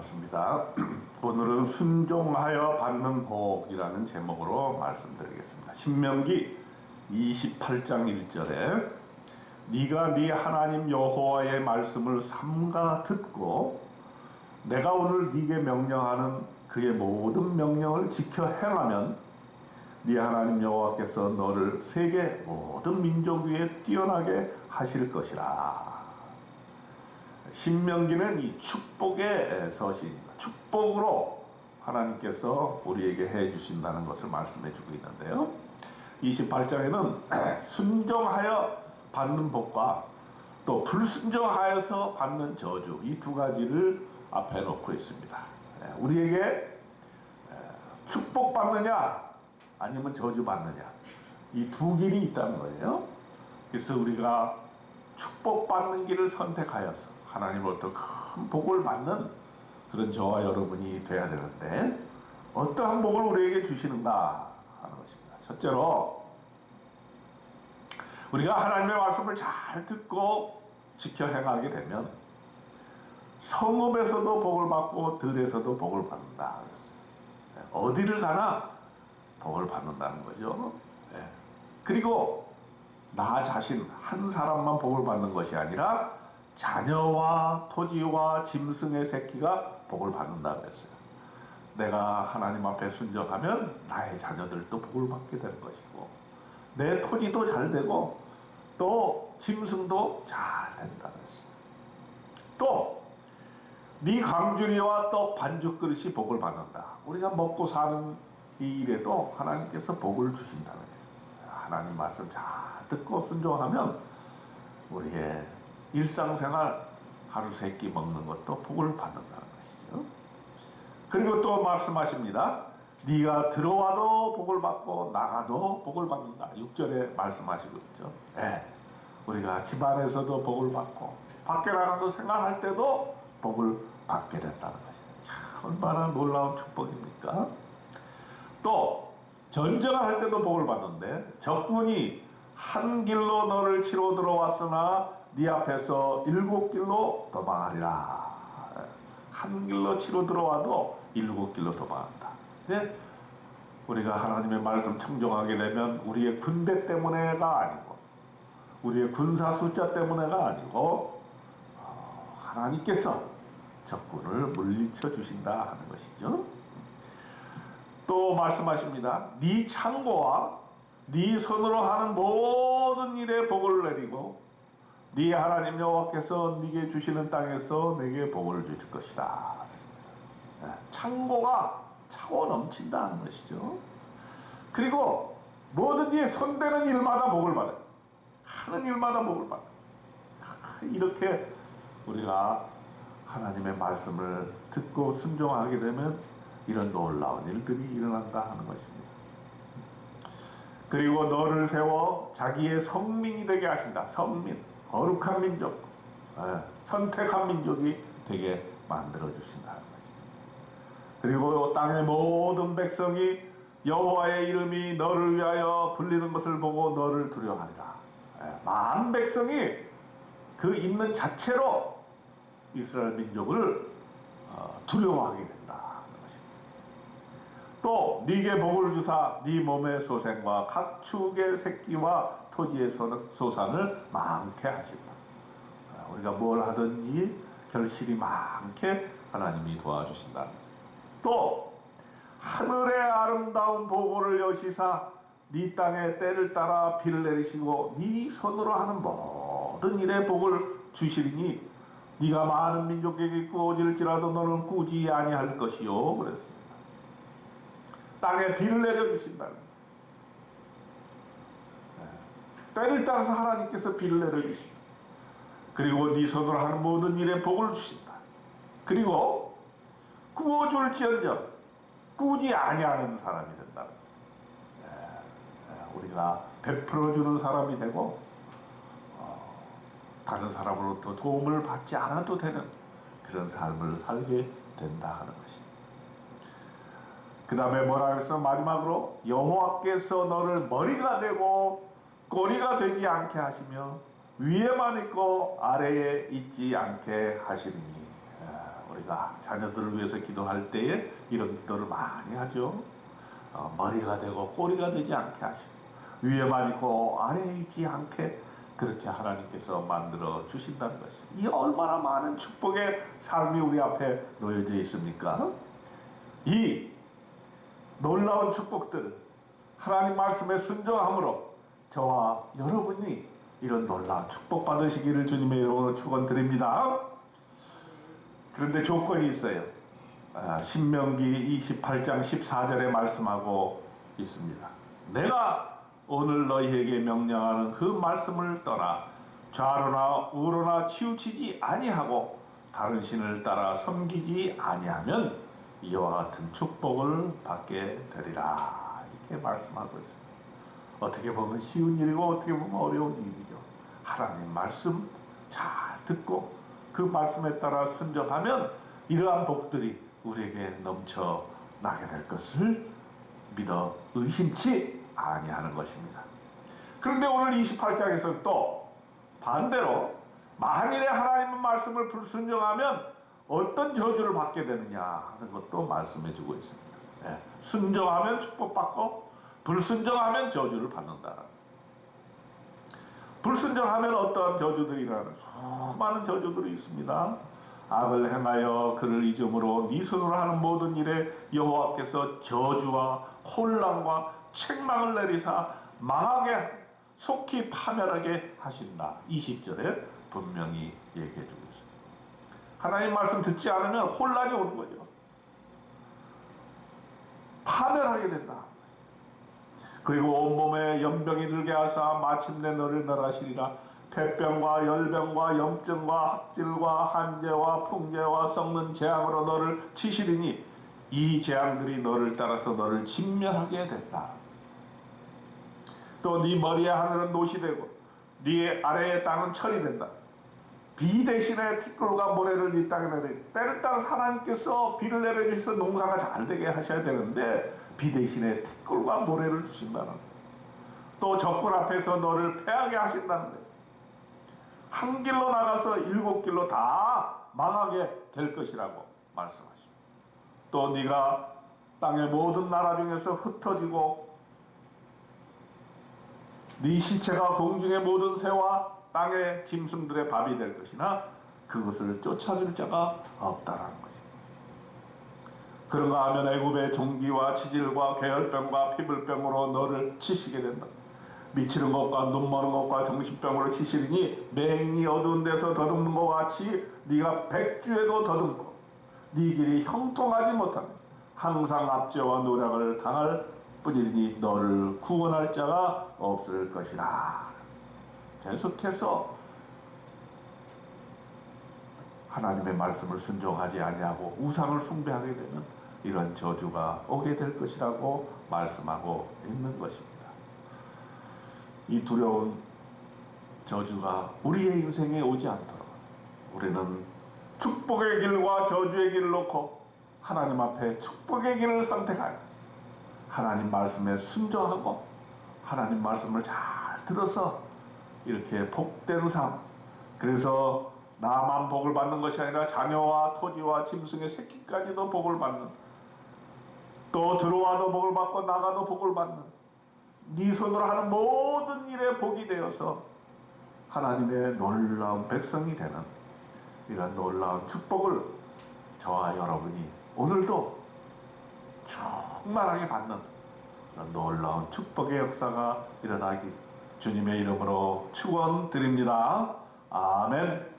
반갑습니다. 오늘은 순종하여 받는 복이라는 제목으로 말씀드리겠습니다. 신명기 28장 1절에 네가 네 하나님 여호와의 말씀을 삼가 듣고 내가 오늘 네게 명령하는 그의 모든 명령을 지켜 행하면 네 하나님 여호와께서 너를 세계 모든 민족 위에 뛰어나게 하실 것이라. 신명기는 이 축복의 서신입니다. 축복으로 하나님께서 우리에게 해주신다는 것을 말씀해주고 있는데요. 28장에는 순종하여 받는 복과 또 불순종하여서 받는 저주, 이 두 가지를 앞에 놓고 있습니다. 우리에게 축복받느냐 아니면 저주받느냐, 이 두 길이 있다는 거예요. 그래서 우리가 축복받는 길을 선택하여서 하나님으로부터 큰 복을 받는 그런 저와 여러분이 돼야 되는데, 어떠한 복을 우리에게 주시는가 하는 것입니다. 첫째로, 우리가 하나님의 말씀을 잘 듣고 지켜 행하게 되면 성읍에서도 복을 받고 들에서도 복을 받는다. 어디를 가나 복을 받는다는 거죠. 그리고 나 자신 한 사람만 복을 받는 것이 아니라 자녀와 토지와 짐승의 새끼가 복을 받는다고 했어요. 내가 하나님 앞에 순종하면 나의 자녀들도 복을 받게 되는 것이고, 내 토지도 잘 되고 또 짐승도 잘 된다고 했어요. 또 네 강주리와 떡 반죽 그릇이 복을 받는다. 우리가 먹고 사는 이 일에도 하나님께서 복을 주신다는 거예요. 하나님 말씀 잘 듣고 순종하면 우리의 일상생활 하루 세 끼 먹는 것도 복을 받는다는 것이죠. 그리고 또 말씀하십니다. 네가 들어와도 복을 받고 나가도 복을 받는다. 6절에 말씀하시고 있죠. 우리가 집안에서도 복을 받고 밖에 나가서 생활할 때도 복을 받게 된다는 것이죠. 참 얼마나 놀라운 축복입니까? 또 전쟁을 할 때도 복을 받는데, 적군이 한 길로 너를 치러 들어왔으나 네 앞에서 7길로 도망하리라. 한 길로 치러 들어와도 7길로 도망한다. 근데 우리가 하나님의 말씀 청종하게 되면 우리의 군대 때문에가 아니고, 우리의 군사 숫자 때문에가 아니고, 하나님께서 적군을 물리쳐 주신다 하는 것이죠. 또 말씀하십니다. 네 창고와 네 손으로 하는 모든 일에 복을 내리고 네 하나님 여호와께서 네게 주시는 땅에서 내게 복을 주실 것이다. 창고가 차고 넘친다는 것이죠. 그리고 뭐든지 손대는 일마다 복을 받아요. 하는 일마다 복을 받아요. 이렇게 우리가 하나님의 말씀을 듣고 순종하게 되면 이런 놀라운 일들이 일어난다 하는 것입니다. 그리고 너를 세워 자기의 성민이 되게 하신다. 성민, 거룩한 민족, 선택한 민족이 되게 만들어 주신다는 것입니다. 그리고 땅의 모든 백성이 여호와의 이름이 너를 위하여 불리는 것을 보고 너를 두려워하리라. 많은 백성이 그 있는 자체로 이스라엘 민족을 두려워하게 된다 하는 것입니다. 또 네게 복을 주사 네 몸의 소생과 가축의 새끼와 토지의 소산을 많게 하신다. 우리가 뭘 하든지 결실이 많게 하나님이 도와주신다는 것입니다. 또 하늘의 아름다운 보고를 여시사 네 땅에 때를 따라 비를 내리시고 네 손으로 하는 모든 일에 복을 주시리니 네가 많은 민족에게 꾸어질지라도 너는 꾸지 아니할 것이요 그랬습니다. 땅에 비를 내려주신다. 때를 따라서 하나님께서 비를 내려주신다. 그리고 네 손으로 하는 모든 일에 복을 주신다. 그리고 꾸어줄지언정 꾸지 아니하는 사람이 된다. 우리가 베풀어주는 사람이 되고 다른 사람으로부터 도움을 받지 않아도 되는 그런 삶을 살게 된다 하는 것입니다. 그 다음에 뭐라 해서 마지막으로 여호와께서 너를 머리가 되고 꼬리가 되지 않게 하시며 위에만 있고 아래에 있지 않게 하시리니, 우리 우리가 자녀들을 위해서 기도할 때에 이런 기도를 많이 하죠. 머리가 되고 꼬리가 되지 않게 하시고 위에만 있고 아래에 있지 않게 그렇게 하나님께서 만들어 주신다는 것입니다. 이 얼마나 많은 축복의 삶이 우리 앞에 놓여져 있습니까? 이 놀라운 축복들을 하나님 말씀에 순종함으로 저와 여러분이 이런 놀라운 축복 받으시기를 주님의 이름으로 축원드립니다. 그런데 조건이 있어요. 신명기 28장 14절에 말씀하고 있습니다. 내가 오늘 너희에게 명령하는 그 말씀을 떠나 좌로나 우로나 치우치지 아니하고 다른 신을 따라 섬기지 아니하면 이와 같은 축복을 받게 되리라. 이렇게 말씀하고 있습니다. 어떻게 보면 쉬운 일이고 어떻게 보면 어려운 일이죠. 하나님 말씀 잘 듣고 그 말씀에 따라 순종하면 이러한 복들이 우리에게 넘쳐나게 될 것을 믿어 의심치 아니하는 것입니다. 그런데 오늘 28장에서 또 반대로 만일에 하나님의 말씀을 불순종하면 어떤 저주를 받게 되느냐 하는 것도 말씀해 주고 있습니다. 순종하면 축복받고 불순종하면 저주를 받는다. 불순종하면 어떠한 저주들이 일어나는 수많은 저주들이 있습니다. 악을 행하여 그를 잊음으로 네 손으로 하는 모든 일에 여호와께서 저주와 혼란과 책망을 내리사 망하게 속히 파멸하게 하신다. 20절에 분명히 얘기해 주고 있습니다. 하나님 말씀 듣지 않으면 혼란이 오는 거죠. 파멸하게 된다. 그리고 온몸에 연병이 들게 하사 마침내 너를 멸하시리라. 폐병과 열병과 염증과 학질과 한재와 풍재와 썩는 재앙으로 너를 치시리니 이 재앙들이 너를 따라서 너를 진멸하게 된다. 또 네 머리의 하늘은 노시 되고 네 아래의 땅은 철이 된다. 비 대신에 티끌과 모래를 네 땅에 내리. 때를 따라 하나님께서 비를 내려주셔서 농사가 잘 되게 하셔야 되는데 비 대신에 티끌과 모래를 주신다는 거예요. 또 적군 앞에서 너를 패하게 하신다는 거예요. 한 길로 나가서 7길로 다 망하게 될 것이라고 말씀하십니다. 또 네가 땅의 모든 나라 중에서 흩어지고 네 시체가 공중의 모든 새와 땅의 짐승들의 밥이 될 것이나 그것을 쫓아줄 자가 없다라는 것입니다. 그런가 하면 애굽의 종기와 치질과 계열병과 피불병으로 너를 치시게 된다. 미치는 것과 눈머는 것과 정신병으로 치시리니 맹인이 어두운 데서 더듬는 것 같이 네가 백주에도 더듬고 네 길이 형통하지 못하며 항상 압제와 노력을 당할 뿐이니 너를 구원할 자가 없을 것이라. 계속해서 하나님의 말씀을 순종하지 아니하고 우상을 숭배하게 되면 이런 저주가 오게 될 것이라고 말씀하고 있는 것입니다. 이 두려운 저주가 우리의 인생에 오지 않도록 우리는 축복의 길과 저주의 길을 놓고 하나님 앞에 축복의 길을 선택하여 하나님 말씀에 순종하고 하나님 말씀을 잘 들어서 이렇게 복된 삶, 그래서 나만 복을 받는 것이 아니라 자녀와 토지와 짐승의 새끼까지도 복을 받는, 또 들어와도 복을 받고 나가도 복을 받는 네 손으로 하는 모든 일에 복이 되어서 하나님의 놀라운 백성이 되는 이런 놀라운 축복을 저와 여러분이 오늘도 충만하게 받는 그런 놀라운 축복의 역사가 일어나기 주님의 이름으로 축원드립니다. 아멘.